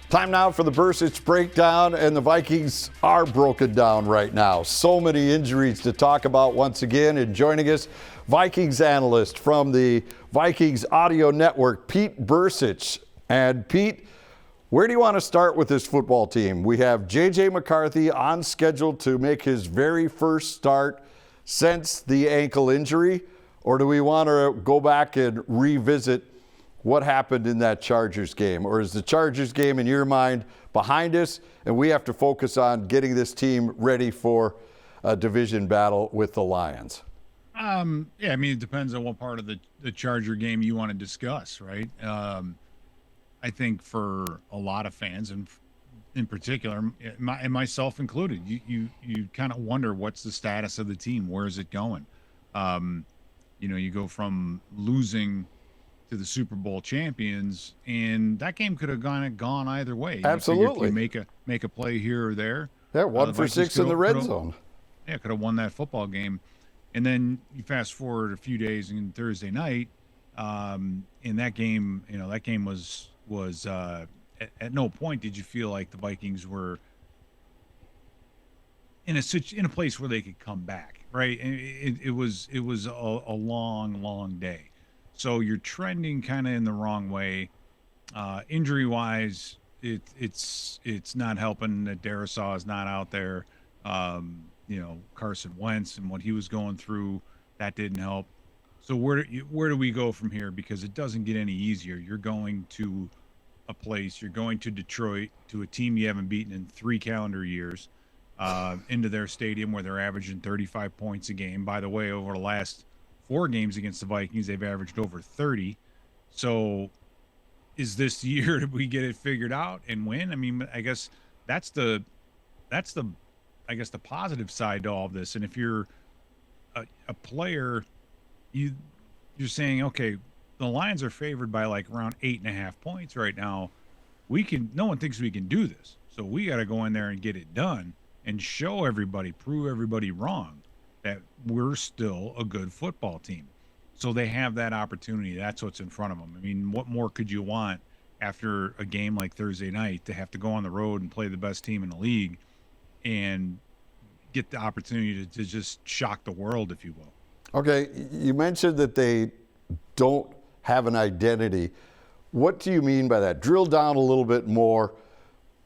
Time now for the Bercich Breakdown, and the Vikings are broken down right now. So many injuries to talk about once again, and joining us, Vikings analyst from the Vikings Audio Network, Pete Bercich. And Pete, where do you want to start with this football team? We have J.J. McCarthy on schedule to make his very first start since the ankle injury, or do we want to go back and revisit what happened in that Chargers game? Or is the Chargers game, in your mind, behind us, and we have to focus on getting this team ready for a division battle with the Lions? Yeah, I mean, it depends on what part of the Charger game you want to discuss, right? I think for a lot of fans, and in particular, and myself included, you kind of wonder what's the status of the team, where is it going? You go from losing to the Super Bowl champions, and that game could have gone either way. Absolutely. You make a play here or there. Yeah, 1 for 6 in the red zone. Yeah, could have won that football game. And then you fast forward a few days in Thursday night, in that game, that game was at no point did you feel like the Vikings were in a place where they could come back, right? It was a long day. So you're trending kind of in the wrong way. Injury-wise, it's not helping that Darisaw is not out there. Carson Wentz and what he was going through, that didn't help. So where do we go from here? Because it doesn't get any easier. You're going to a place. You're going to Detroit, to a team you haven't beaten in 3 calendar years, into their stadium where they're averaging 35 points a game. By the way, over the last 4 games against the Vikings, they've averaged over 30. So is this year we get it figured out and win? I mean, I guess that's the positive side to all of this. And if you're a player, you're saying, okay, the Lions are favored by like around 8.5 points right now. No one thinks we can do this. So we got to go in there and get it done and show everybody, prove everybody wrong that we're still a good football team. So they have that opportunity. That's what's in front of them. I mean, what more could you want after a game like Thursday night to have to go on the road and play the best team in the league and get the opportunity to just shock the world, if you will? Okay, you mentioned that they don't have an identity. What do you mean by that? Drill down a little bit more.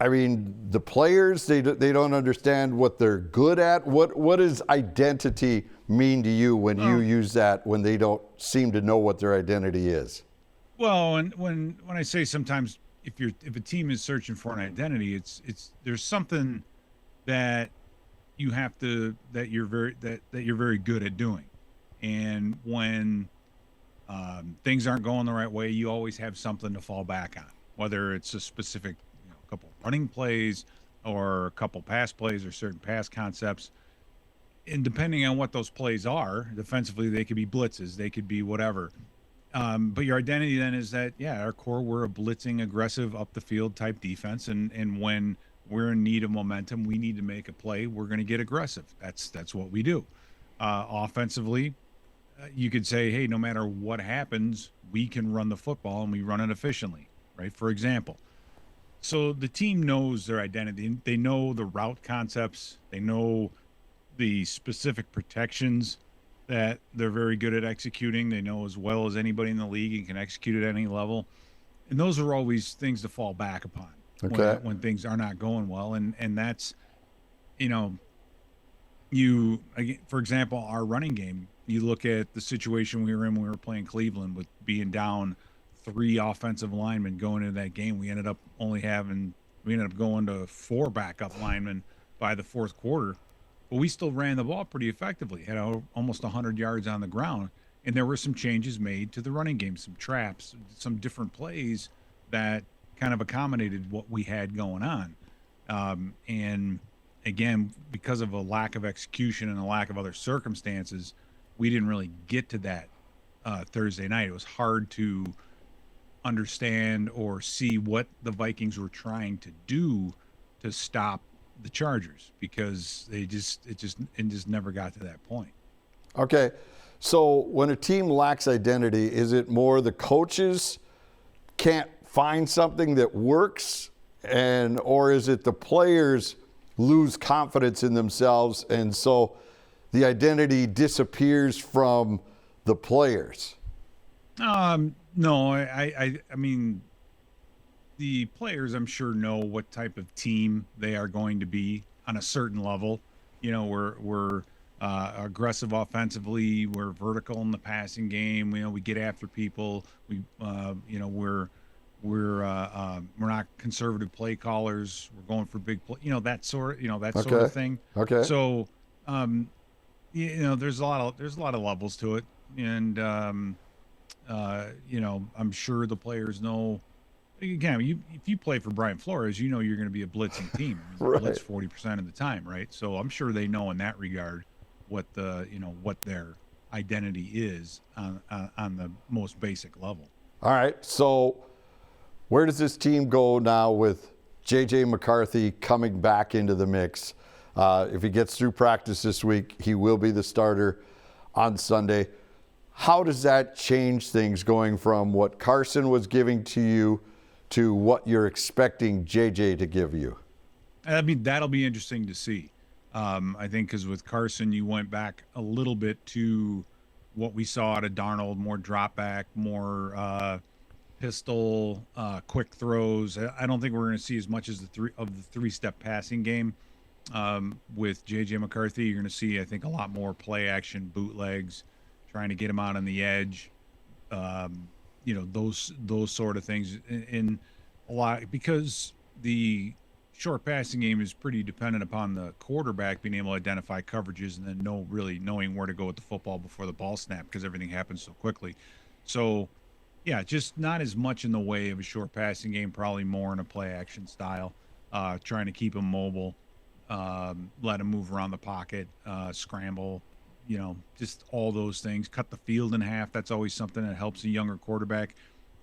I mean, the players, they don't understand what they're good at. What does identity mean to you when you use that, when they don't seem to know what their identity is? Well, and when I say sometimes if a team is searching for an identity, there's something that you have to that you're very good at doing. And when things aren't going the right way, you always have something to fall back on, whether it's a specific couple running plays or a couple pass plays or certain pass concepts. And depending on what those plays are, defensively, they could be blitzes, they could be whatever. But your identity then is that, our core, we're a blitzing, aggressive, up the field type defense. And when we're in need of momentum, we need to make a play, we're going to get aggressive. That's what we do. Offensively, you could say, hey, no matter what happens, we can run the football and we run it efficiently, right? For example. So the team knows their identity. They know the route concepts. They know the specific protections that they're very good at executing. They know as well as anybody in the league and can execute at any level. And those are always things to fall back upon when things are not going well. And that's, for example, our running game, you look at the situation we were in when we were playing Cleveland with being down 3 offensive linemen going into that game. We ended up going to 4 backup linemen by the 4th quarter, but we still ran the ball pretty effectively, had almost 100 yards on the ground. And there were some changes made to the running game, some traps, some different plays that kind of accommodated what we had going on. And again, because of a lack of execution and a lack of other circumstances, we didn't really get to that Thursday night. It was hard to understand or see what the Vikings were trying to do to stop the Chargers, because it just never got to that point. Okay, so when a team lacks identity, is it more the coaches can't find something that works or is it the players lose confidence in themselves, and so the identity disappears from the players? No, I mean, the players, I'm sure, know what type of team they are going to be on a certain level. You know, we're aggressive offensively. We're vertical in the passing game. You know, we get after people. We're not conservative play callers. We're going for big play. You know, that sort of thing. Okay. So, there's a lot of levels to it, and I'm sure the players know. Again, if you play for Brian Flores, you know you're going to be a blitzing team. Right. Blitz 40% of the time, right? So I'm sure they know in that regard what their identity is on the most basic level. All right. So where does this team go now with J.J. McCarthy coming back into the mix? If he gets through practice this week, he will be the starter on Sunday. How does that change things going from what Carson was giving to you to what you're expecting JJ to give you? I mean, that'll be interesting to see. I think because with Carson, you went back a little bit to what we saw out of Darnold, more drop back, more pistol, quick throws. I don't think we're going to see as much as the three-step passing game. With JJ McCarthy, you're going to see, I think, a lot more play action, bootlegs, trying to get him out on the edge. Those sort of things in a lot, because the short passing game is pretty dependent upon the quarterback being able to identify coverages and then knowing where to go with the football before the ball snap, because everything happens so quickly. So, yeah, just not as much in the way of a short passing game, probably more in a play action style, trying to keep him mobile, let him move around the pocket, scramble, just all those things. Cut the field in half. That's always something that helps a younger quarterback.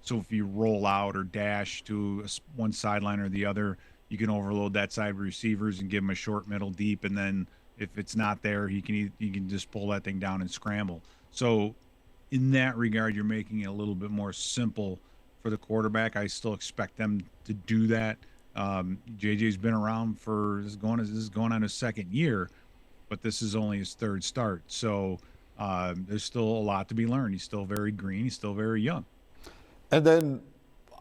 So if you roll out or dash to one sideline or the other, you can overload that side receivers and give him a short, middle, deep, and then if it's not there, you can just pull that thing down and scramble. So in that regard, you're making it a little bit more simple for the quarterback. I still expect them to do that. JJ's been around this is going on his second year, but this is only his third start. So there's still a lot to be learned. He's still very green. He's still very young. And then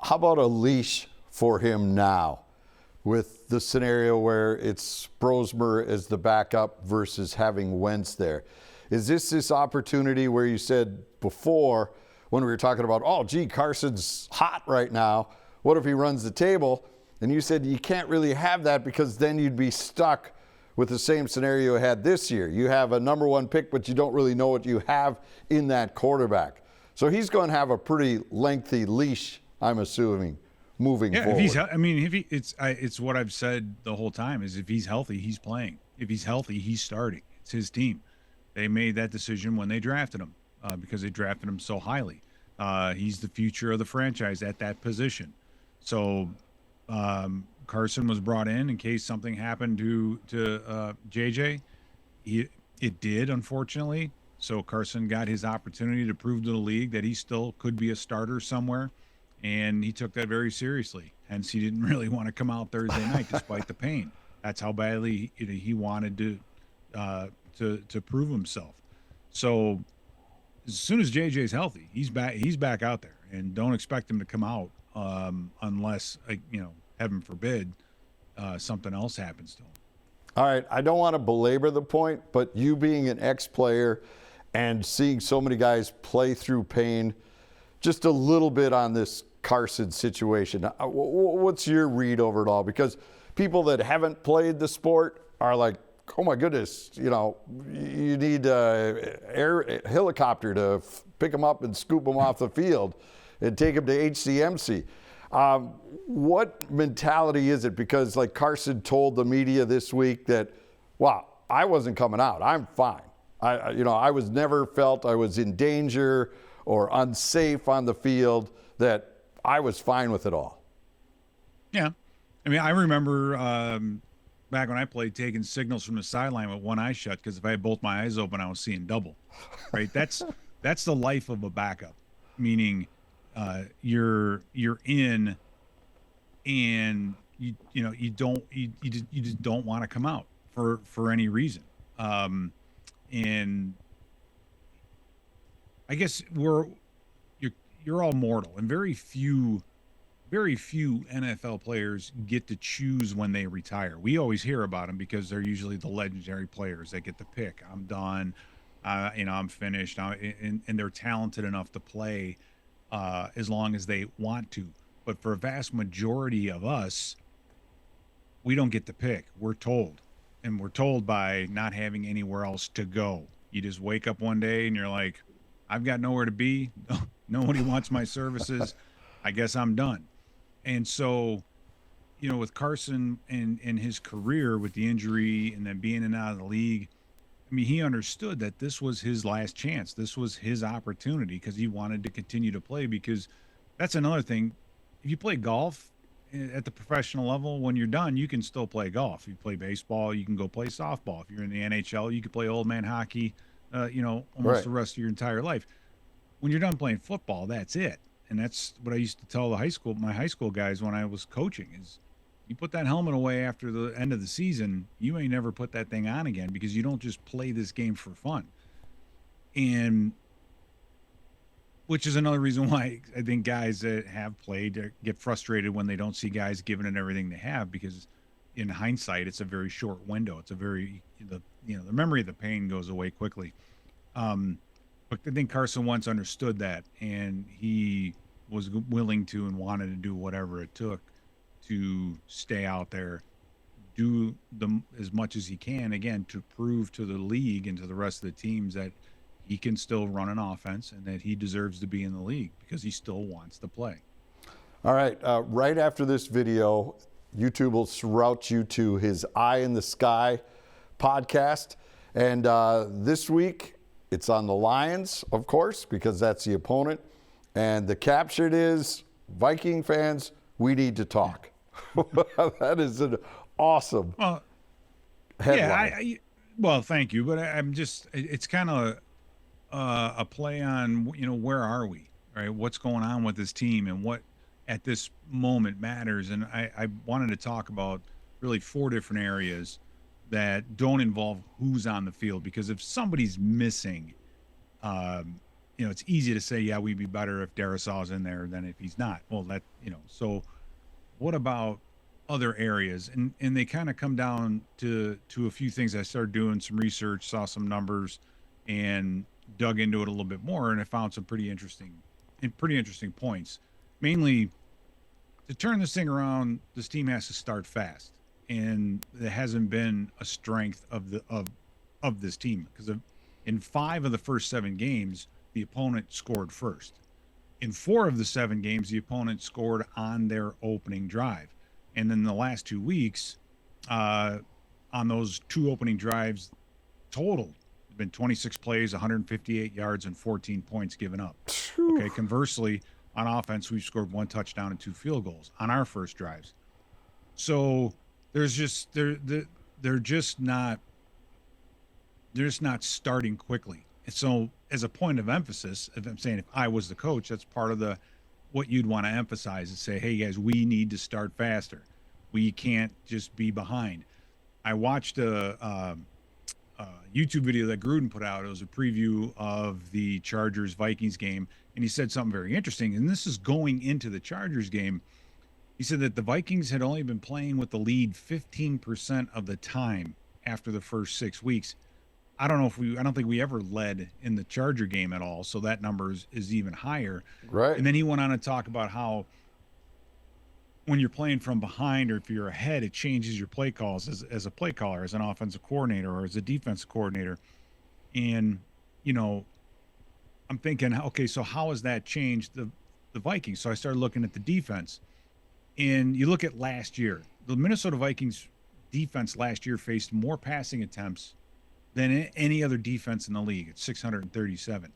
how about a leash for him now with the scenario where it's Brosmer as the backup versus having Wentz there? Is this opportunity where you said before when we were talking about, Carson's hot right now, what if he runs the table? And you said you can't really have that because then you'd be stuck with the same scenario you had this year. You have a number one pick, but you don't really know what you have in that quarterback. So he's going to have a pretty lengthy leash, I'm assuming, moving forward. It's what I've said the whole time is if he's healthy, he's playing. If he's healthy, he's starting. It's his team. They made that decision when they drafted him because they drafted him so highly. He's the future of the franchise at that position. So Carson was brought in case something happened to JJ. It did, unfortunately. So Carson got his opportunity to prove to the league that he still could be a starter somewhere, and he took that very seriously. Hence, he didn't really want to come out Thursday night despite the pain. That's how badly he wanted to prove himself. So as soon as JJ's healthy, he's back out there, and don't expect him to come out unless heaven forbid something else happens to him. All right, I don't want to belabor the point, but you being an ex-player and seeing so many guys play through pain, just a little bit on this Carson situation. What's your read over it all? Because people that haven't played the sport are like, oh my goodness, you need a helicopter to pick them up and scoop them off the field and take them to HCMC. What mentality is it? Because like Carson told the media this week that, wow, I wasn't coming out. I'm fine. I was never felt I was in danger or unsafe on the field, that I was fine with it all. Yeah. I mean, I remember back when I played taking signals from the sideline with one eye shut, because if I had both my eyes open, I was seeing double, right? That's the life of a backup, meaning you're in and you just don't want to come out for any reason. And I guess you're all mortal, and very few NFL players get to choose when they retire. We always hear about them because they're usually the legendary players that get the pick. I'm done. I'm finished. And they're talented enough to play as long as they want to. But for a vast majority of us, we don't get the pick. We're told. And we're told by not having anywhere else to go. You just wake up one day and you're like, I've got nowhere to be. Nobody wants my services. I guess I'm done. And so, with Carson and his career with the injury and then being in and out of the league, I mean, he understood that this was his last chance. This was his opportunity because he wanted to continue to play, because that's another thing. If you play golf at the professional level, when you're done, you can still play golf. You play baseball, you can go play softball. If you're in the NHL, you can play old man hockey, almost Right. the rest of your entire life. When you're done playing football, that's it. And that's what I used to tell my high school guys when I was coaching is, you put that helmet away after the end of the season, you may never put that thing on again, because you don't just play this game for fun. And which is another reason why I think guys that have played get frustrated when they don't see guys giving it everything they have, because in hindsight, it's a very short window. It's a very, the memory of the pain goes away quickly. But I think Carson once understood that, and he was willing to and wanted to do whatever it took to stay out there, do as much as he can, again, to prove to the league and to the rest of the teams that he can still run an offense and that he deserves to be in the league because he still wants to play. All right. Right after this video, YouTube will route you to his Eye in the Sky podcast. And this week, it's on the Lions, of course, because that's the opponent. And the caption is, Viking fans, we need to talk. That is an awesome headline. Well, thank you. But it's kind of a play on, where are we, right? What's going on with this team and what at this moment matters. And I wanted to talk about really 4 different areas that don't involve who's on the field, because if somebody's missing, it's easy to say, yeah, we'd be better if Darrisaw's in there than if he's not. Well, so what about other areas? And they kind of come down to a few things. I started doing some research, saw some numbers, and dug into it a little bit more, and I found some pretty interesting points. Mainly, to turn this thing around, this team has to start fast, and it hasn't been a strength of this team, because in 5 of the first 7 games, the opponent scored first. In 4 of the 7 games, the opponent scored on their opening drive. And then the last 2 weeks, on those 2 opening drives, total have been 26 plays, 158 yards, and 14 points given up. Okay. Conversely, on offense, we've scored 1 touchdown and 2 field goals on our first drives. So they're just not starting quickly. And so, as a point of emphasis, if I'm saying if I was the coach, that's part of what you'd want to emphasize and say, hey guys, we need to start faster. We can't just be behind. I watched a YouTube video that Gruden put out. It was a preview of the Chargers-Vikings game, and he said something very interesting. And this is going into the Chargers game. He said that the Vikings had only been playing with the lead 15% of the time after the first 6 weeks. I don't think we ever led in the Charger game at all, so that number is even higher. Right. And then he went on to talk about how when you're playing from behind, or if you're ahead, it changes your play calls as a play caller, as an offensive coordinator, or as a defensive coordinator. And, I'm thinking, okay, so how has that changed the Vikings? So I started looking at the defense. And you look at last year, the Minnesota Vikings defense last year faced more passing attempts than any other defense in the league at 637.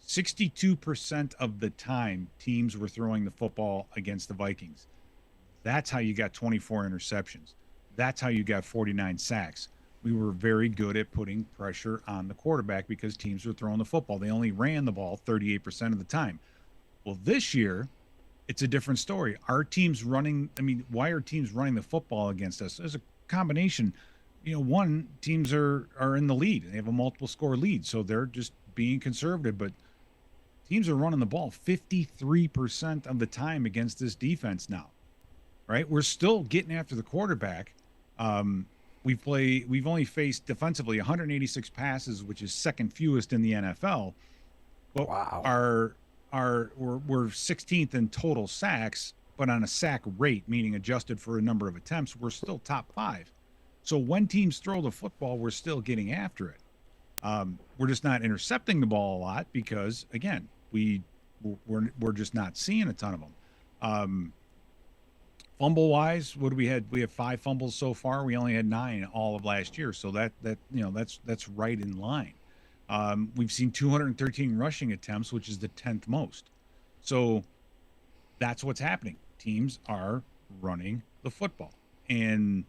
62% of the time, teams were throwing the football against the Vikings. That's how you got 24 interceptions. That's how you got 49 sacks. We were very good at putting pressure on the quarterback because teams were throwing the football. They only ran the ball 38% of the time. Well, this year, it's a different story. Our team's running. I mean, why are teams running the football against us? There's a combination. One, teams are in the lead. They have a multiple score lead, so they're just being conservative. But teams are running the ball 53% of the time against this defense now, right? We're still getting after the quarterback. We've only faced defensively 186 passes, which is second fewest in the NFL. But wow. we're 16th in total sacks, but on a sack rate, meaning adjusted for a number of attempts, we're still top 5. So when teams throw the football, we're still getting after it. We're just not intercepting the ball a lot because, again, we're just not seeing a ton of them. Fumble wise, what do we had? We have 5 fumbles so far. We only had 9 all of last year, so that's right in line. We've seen 213 rushing attempts, which is the 10th most. So that's what's happening. Teams are running the football, and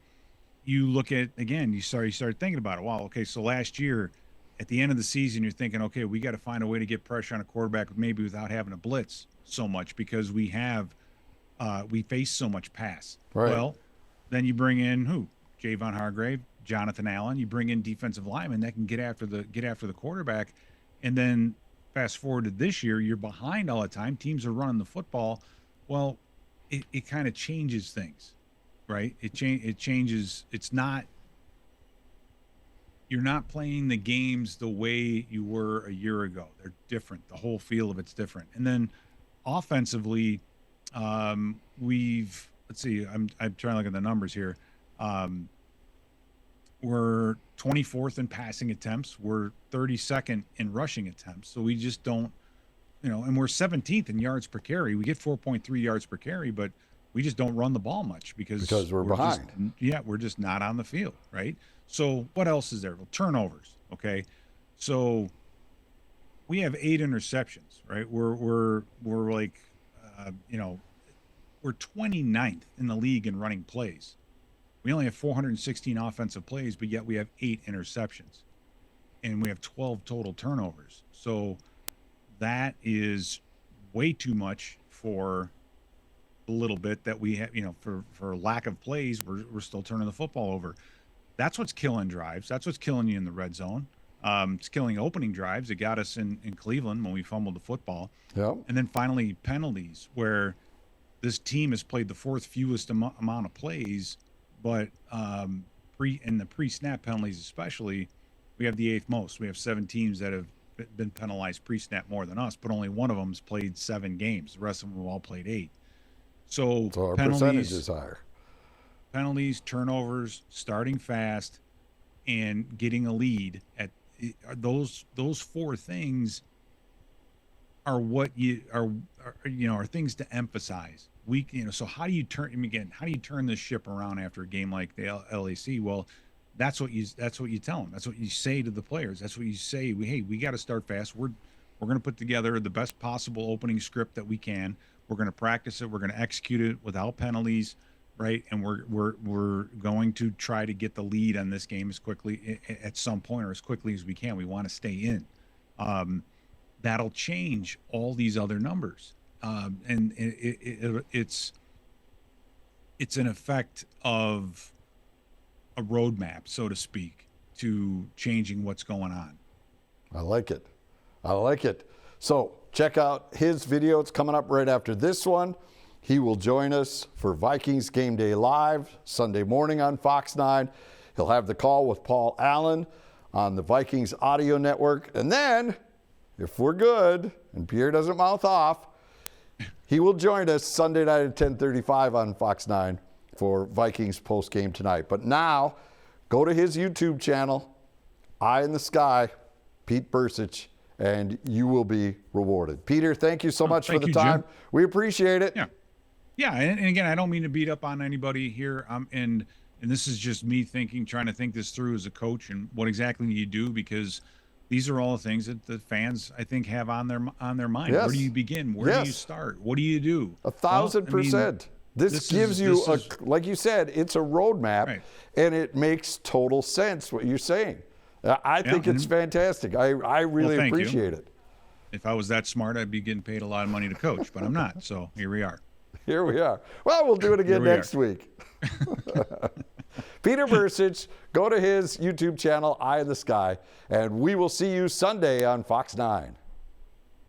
you look at, again, you start thinking about it. Wow, okay, so last year at the end of the season, you're thinking, okay, we got to find a way to get pressure on a quarterback maybe without having to blitz so much because we face so much pass. Right. Well, then you bring in who? Javon Hargrave, Jonathan Allen. You bring in defensive linemen that can get after the quarterback, and then fast forward to this year, you're behind all the time. Teams are running the football. Well, it kind of changes things, right? It changes. It's not. You're not playing the games the way you were a year ago. They're different. The whole feel of it's different. And then offensively, let's see, I'm trying to look at the numbers here. We're 24th in passing attempts. We're 32nd in rushing attempts. So we just don't, and we're 17th in yards per carry. We get 4.3 yards per carry, but we just don't run the ball much because we're behind. We're just not on the field, right? So what else is there? Well, turnovers, okay? So we have 8 interceptions, right? We're like, we're 29th in the league in running plays. We only have 416 offensive plays, but yet we have 8 interceptions, and we have 12 total turnovers. So that is way too much for the little bit that we have. For lack of plays, we're still turning the football over. That's what's killing drives. That's what's killing you in the red zone. It's killing opening drives. It got us in Cleveland when we fumbled the football. Yep. And then finally penalties, where this team has played the 4th fewest amount of plays, but in the pre-snap penalties especially, we have the 8th most. We have 7 teams that have been penalized pre-snap more than us, but only one of them's played 7 games. The rest of them have all played 8. So our percentage is higher. Penalties, turnovers, starting fast, and getting a lead at those 4 things are what are things to emphasize. So how do you turn this ship around after a game like the LAC? Well, that's what you tell them. That's what you say to the players. That's what you say. We got to start fast. We're going to put together the best possible opening script that we can. We're going to practice it. We're going to execute it without penalties. Right, and we're going to try to get the lead on this game as quickly at some point or as quickly as we can. We want to stay in. That'll change all these other numbers, and it's an effect of a roadmap, so to speak, to changing what's going on. I like it. So check out his video. It's coming up right after this one. He will join us for Vikings Game Day Live Sunday morning on Fox 9. He'll have the call with Paul Allen on the Vikings Audio Network. And then, if we're good and Pierre doesn't mouth off, he will join us Sunday night at 10:35 on Fox 9 for Vikings Post-Game Tonight. But now, go to his YouTube channel, Eye in the Sky, Pete Bercich, and you will be rewarded. Peter, thank you so much for the time. Jim. We appreciate it. Yeah, and again, I don't mean to beat up on anybody here. And this is just me trying to think this through as a coach and what exactly you do, because these are all the things that the fans, I think, have on their mind. Yes. Where do you begin? Where do you start? What do you do? 1,000%. This gives you, like you said, it's a roadmap, right, and it makes total sense what you're saying. I think it's fantastic. I really appreciate it. If I was that smart, I'd be getting paid a lot of money to coach, but I'm not. So here we are. Here we are. Well, we'll do it again next week. Peter Bercich, go to his YouTube channel, Eye in the Sky, and we will see you Sunday on Fox 9.